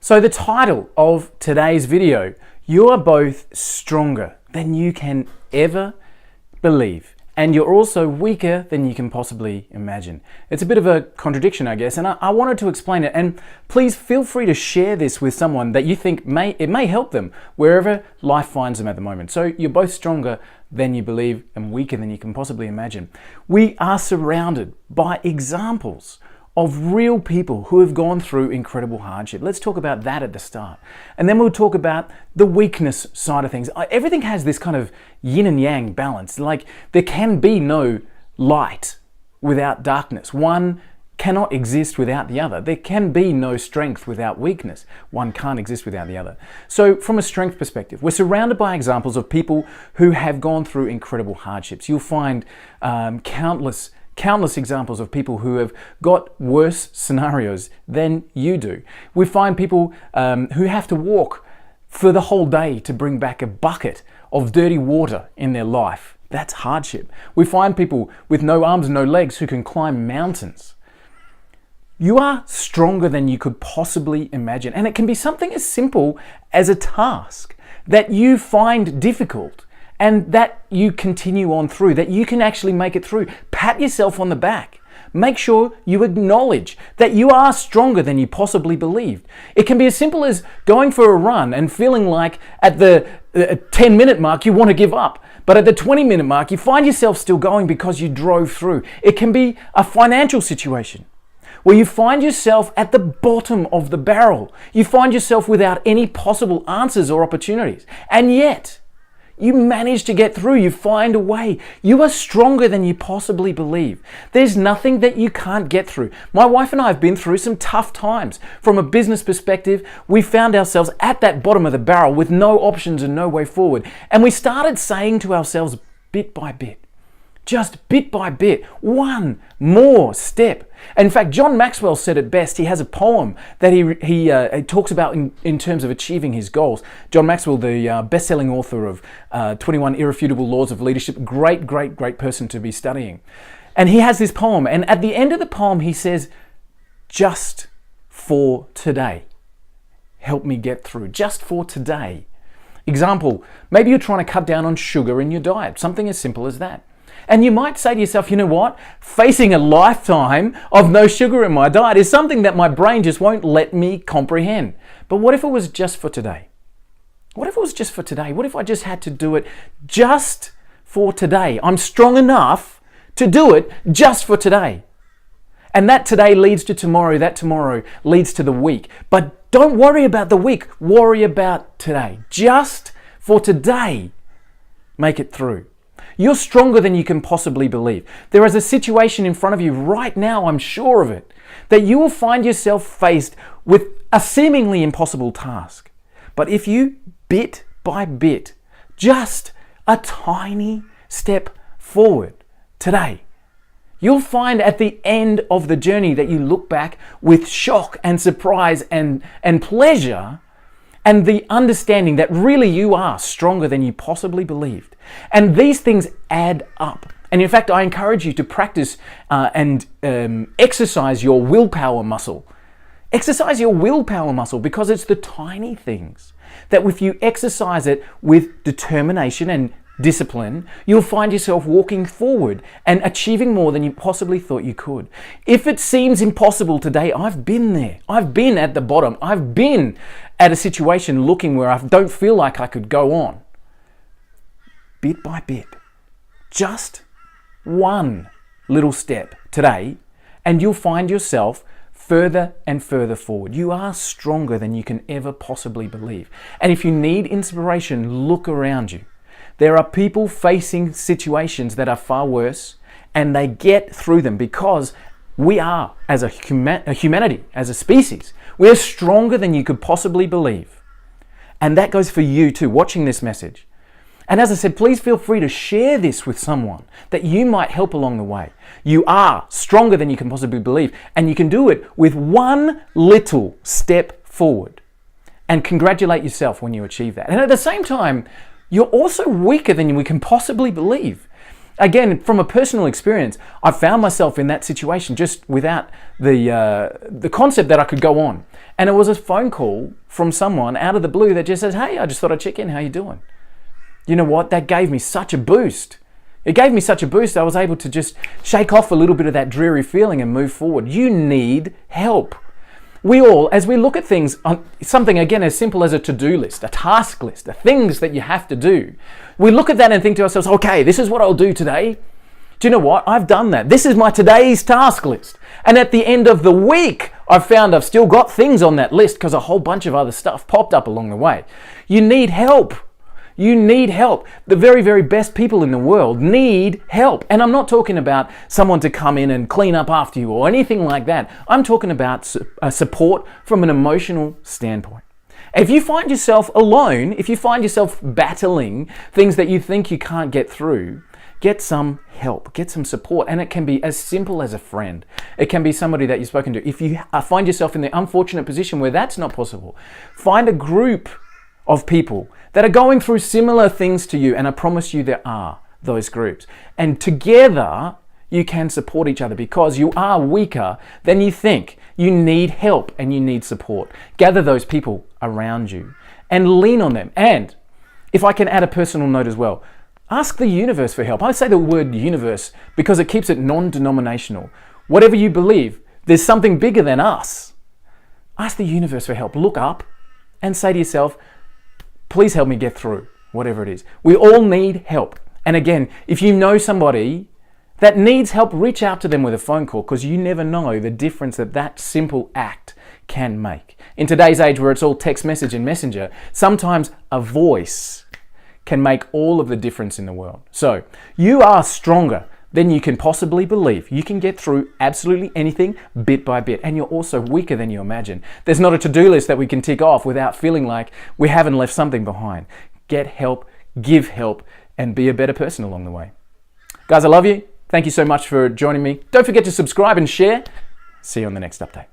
So the title of today's video, you are both stronger than you can ever believe, and you're also weaker than you can possibly imagine. It's a bit of a contradiction, I guess, and I wanted to explain it. And please feel free to share this with someone that you think it may help them wherever life finds them at the moment. So you're both stronger than you believe and weaker than you can possibly imagine. We are surrounded by examples of real people who have gone through incredible hardship. Let's talk about that at the start. And then we'll talk about the weakness side of things. Everything has this kind of yin and yang balance. Like there can be no light without darkness. One cannot exist without the other. There can be no strength without weakness. One can't exist without the other. So from a strength perspective, we're surrounded by examples of people who have gone through incredible hardships. You'll find countless examples of people who have got worse scenarios than you do. We find people who have to walk for the whole day to bring back a bucket of dirty water in their life. That's hardship. We find people with no arms and no legs who can climb mountains. You are stronger than you could possibly imagine. And it can be something as simple as a task that you find difficult and that you continue on through, that you can actually make it through. Pat yourself on the back. Make sure you acknowledge that you are stronger than you possibly believed. It can be as simple as going for a run and feeling like at the 10-minute mark you want to give up. But at the 20-minute mark you find yourself still going because you drove through. It can be a financial situation where you find yourself at the bottom of the barrel. You find yourself without any possible answers or opportunities. And yet, you manage to get through, you find a way. You are stronger than you possibly believe. There's nothing that you can't get through. My wife and I have been through some tough times. From a business perspective, we found ourselves at that bottom of the barrel with no options and no way forward. And we started saying to ourselves bit by bit, just bit by bit, one more step. In fact, John Maxwell said it best. He has a poem that he talks about in terms of achieving his goals. John Maxwell, the best-selling author of 21 Irrefutable Laws of Leadership, great person to be studying. And he has this poem, and at the end of the poem he says, just for today, help me get through, just for today. Example, maybe you're trying to cut down on sugar in your diet, something as simple as that. And you might say to yourself, you know what? Facing a lifetime of no sugar in my diet is something that my brain just won't let me comprehend. But what if it was just for today? What if it was just for today? What if I just had to do it just for today? I'm strong enough to do it just for today. And that today leads to tomorrow, that tomorrow leads to the week. But don't worry about the week, worry about today. Just for today, make it through. You're stronger than you can possibly believe. There is a situation in front of you right now, I'm sure of it, that you will find yourself faced with a seemingly impossible task. But if you, bit by bit, just a tiny step forward today, you'll find at the end of the journey that you look back with shock and surprise and pleasure, and the understanding that really you are stronger than you possibly believed. And these things add up. And in fact, I encourage you to practice and exercise your willpower muscle. Exercise your willpower muscle, because it's the tiny things that if you exercise it with determination and discipline, you'll find yourself walking forward and achieving more than you possibly thought you could. If it seems impossible today, I've been there. I've been at the bottom. I've been at a situation looking where I don't feel like I could go on. Bit by bit, just one little step today, and you'll find yourself further and further forward. You are stronger than you can ever possibly believe. And if you need inspiration, look around you. There are people facing situations that are far worse, and they get through them because we are, as a humanity, as a species, we are stronger than you could possibly believe. And that goes for you too, watching this message. And as I said, please feel free to share this with someone that you might help along the way. You are stronger than you can possibly believe, and you can do it with one little step forward. And congratulate yourself when you achieve that. And at the same time, you're also weaker than we can possibly believe. Again, from a personal experience, I found myself in that situation just without the concept that I could go on. And it was a phone call from someone out of the blue that just says, hey, I just thought I'd check in. How you doing? You know what? That gave me such a boost. It gave me such a boost. I was able to just shake off a little bit of that dreary feeling and move forward. You need help. We all, as we look at things, something again as simple as a to-do list, a task list, the things that you have to do, we look at that and think to ourselves, okay, this is what I'll do today. Do you know what? I've done that. This is my today's task list. And at the end of the week, I've found I've still got things on that list because a whole bunch of other stuff popped up along the way. You need help. You need help. The very, very best people in the world need help. And I'm not talking about someone to come in and clean up after you or anything like that. I'm talking about support from an emotional standpoint. If you find yourself alone, if you find yourself battling things that you think you can't get through, get some help, get some support. And it can be as simple as a friend. It can be somebody that you've spoken to. If you find yourself in the unfortunate position where that's not possible, find a group of people that are going through similar things to you, and I promise you there are those groups. And together you can support each other because you are weaker than you think. You need help and you need support. Gather those people around you and lean on them. And if I can add a personal note as well, ask the universe for help. I say the word universe because it keeps it non-denominational. Whatever you believe, there's something bigger than us. Ask the universe for help. Look up and say to yourself, please help me get through whatever it is. We all need help. And again, if you know somebody that needs help, reach out to them with a phone call because you never know the difference that that simple act can make. In today's age where it's all text message and messenger, sometimes a voice can make all of the difference in the world. So you are stronger than you can possibly believe. You can get through absolutely anything bit by bit, and you're also weaker than you imagine. There's not a to-do list that we can tick off without feeling like we haven't left something behind. Get help, give help, and be a better person along the way. Guys, I love you. Thank you so much for joining me. Don't forget to subscribe and share. See you on the next update.